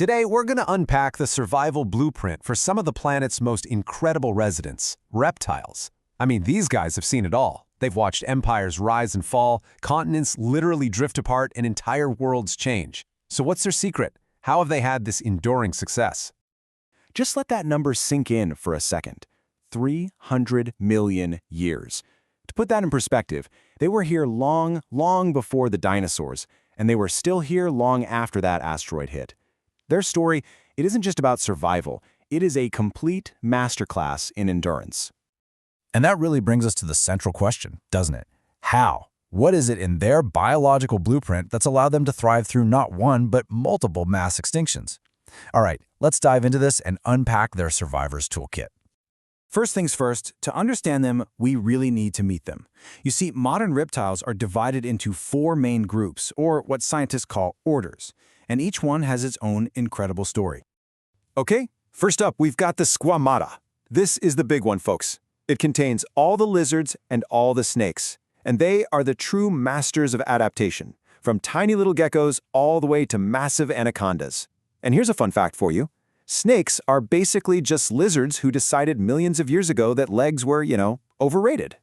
Today, we're going to unpack the survival blueprint for some of the planet's most incredible residents, reptiles. I mean, these guys have seen it all. They've watched empires rise and fall, continents literally drift apart, and entire worlds change. So what's their secret? How have they had this enduring success? Just let that number sink in for a second. 300 million years. To put that in perspective, they were here long, long before the dinosaurs, and they were still here long after that asteroid hit. Their story, it isn't just about survival, it is a complete masterclass in endurance. And that really brings us to the central question, doesn't it? How? What is it in their biological blueprint that's allowed them to thrive through not one, but multiple mass extinctions? All right, let's dive into this and unpack their survivor's toolkit. First things first, to understand them, we really need to meet them. You see, modern reptiles are divided into 4 main groups, or what scientists call orders, and each one has its own incredible story. Okay, first up, we've got the squamata. This is the big one, folks. It contains all the lizards and all the snakes, and they are the true masters of adaptation, from tiny little geckos all the way to massive anacondas. And here's a fun fact for you. Snakes are basically just lizards who decided millions of years ago that legs were, overrated.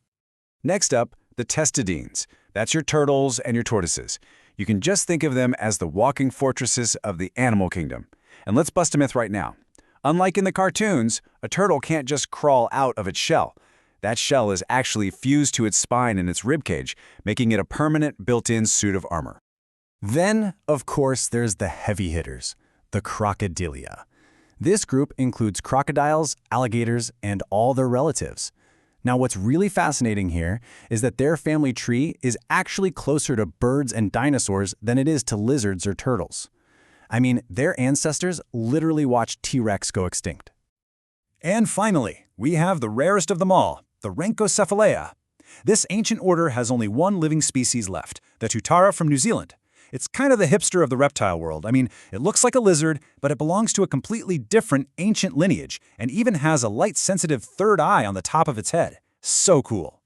Next up, the testudines. That's your turtles and your tortoises. You can just think of them as the walking fortresses of the animal kingdom. And let's bust a myth right now. Unlike in the cartoons, a turtle can't just crawl out of its shell. That shell is actually fused to its spine and its ribcage, making it a permanent built-in suit of armor. Then, of course, there's the heavy hitters, the crocodilia. This group includes crocodiles, alligators, and all their relatives. Now, what's really fascinating here is that their family tree is actually closer to birds and dinosaurs than it is to lizards or turtles. I mean, their ancestors literally watched T-Rex go extinct. And finally, we have the rarest of them all, the Rhynchocephalea. This ancient order has only one living species left, the Tutara from New Zealand. It's kind of the hipster of the reptile world. I mean, it looks like a lizard, but it belongs to a completely different ancient lineage and even has a light-sensitive third eye on the top of its head. So cool.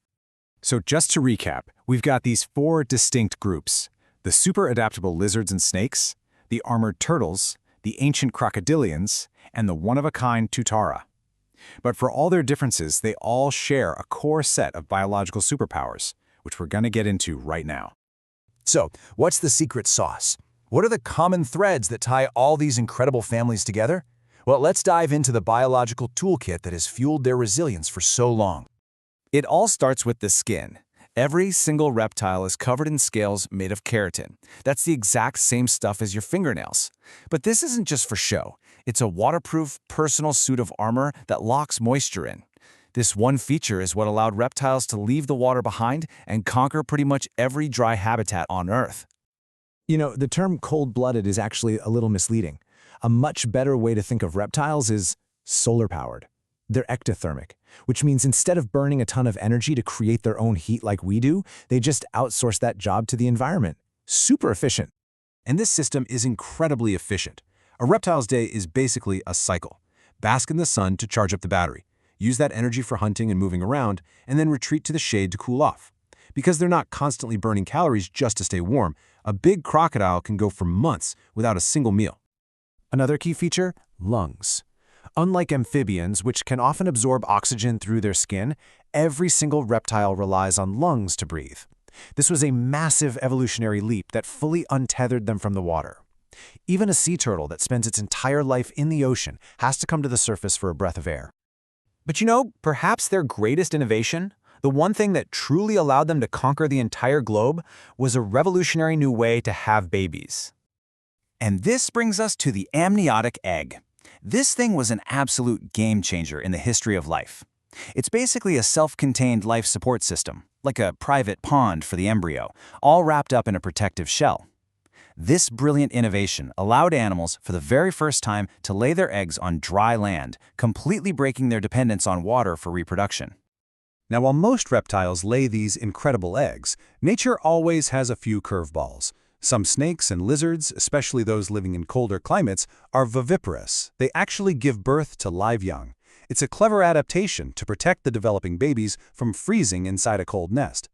So just to recap, we've got these 4 distinct groups: the super adaptable lizards and snakes, the armored turtles, the ancient crocodilians, and the one-of-a-kind Tutara. But for all their differences, they all share a core set of biological superpowers, which we're going to get into right now. So, what's the secret sauce? What are the common threads that tie all these incredible families together? Well, let's dive into the biological toolkit that has fueled their resilience for so long. It all starts with the skin. Every single reptile is covered in scales made of keratin. That's the exact same stuff as your fingernails. But this isn't just for show. It's a waterproof, personal suit of armor that locks moisture in. This one feature is what allowed reptiles to leave the water behind and conquer pretty much every dry habitat on Earth. The term cold-blooded is actually a little misleading. A much better way to think of reptiles is solar-powered. They're ectothermic, which means instead of burning a ton of energy to create their own heat like we do, they just outsource that job to the environment. Super efficient. And this system is incredibly efficient. A reptile's day is basically a cycle. Bask in the sun to charge up the battery. Use that energy for hunting and moving around, and then retreat to the shade to cool off. Because they're not constantly burning calories just to stay warm, a big crocodile can go for months without a single meal. Another key feature? Lungs. Unlike amphibians, which can often absorb oxygen through their skin, every single reptile relies on lungs to breathe. This was a massive evolutionary leap that fully untethered them from the water. Even a sea turtle that spends its entire life in the ocean has to come to the surface for a breath of air. But perhaps their greatest innovation, the one thing that truly allowed them to conquer the entire globe, was a revolutionary new way to have babies. And this brings us to the amniotic egg. This thing was an absolute game changer in the history of life. It's basically a self-contained life support system, like a private pond for the embryo, all wrapped up in a protective shell. This brilliant innovation allowed animals, for the very first time, to lay their eggs on dry land, completely breaking their dependence on water for reproduction. Now, while most reptiles lay these incredible eggs, nature always has a few curveballs. Some snakes and lizards, especially those living in colder climates, are viviparous. They actually give birth to live young. It's a clever adaptation to protect the developing babies from freezing inside a cold nest.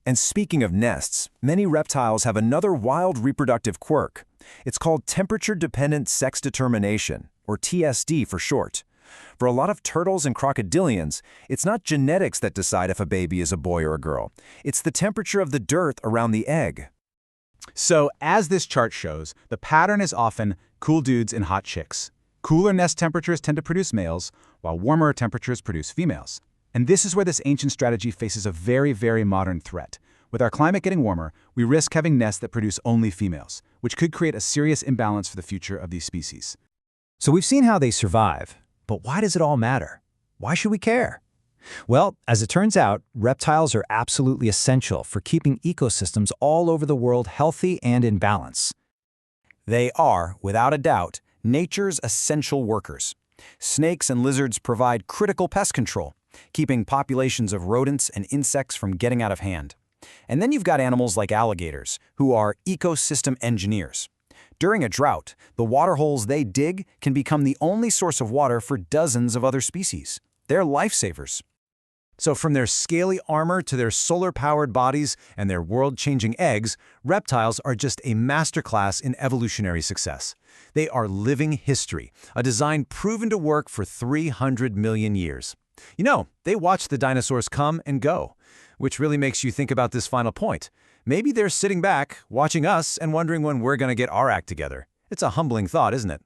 And speaking of nests, many reptiles have another wild reproductive quirk. It's called temperature-dependent sex determination, or TSD for short. For a lot of turtles and crocodilians, it's not genetics that decide if a baby is a boy or a girl. It's the temperature of the dirt around the egg. So, as this chart shows, the pattern is often cool dudes and hot chicks. Cooler nest temperatures tend to produce males, while warmer temperatures produce females. And this is where this ancient strategy faces a very, very modern threat. With our climate getting warmer, we risk having nests that produce only females, which could create a serious imbalance for the future of these species. So we've seen how they survive, but why does it all matter? Why should we care? Well, as it turns out, reptiles are absolutely essential for keeping ecosystems all over the world healthy and in balance. They are, without a doubt, nature's essential workers. Snakes and lizards provide critical pest control, keeping populations of rodents and insects from getting out of hand. And then you've got animals like alligators, who are ecosystem engineers. During a drought, the water holes they dig can become the only source of water for dozens of other species. They're lifesavers. So from their scaly armor to their solar-powered bodies and their world-changing eggs, reptiles are just a masterclass in evolutionary success. They are living history, a design proven to work for 300 million years. You know, they watched the dinosaurs come and go, which really makes you think about this final point. Maybe they're sitting back, watching us, and wondering when we're going to get our act together. It's a humbling thought, isn't it?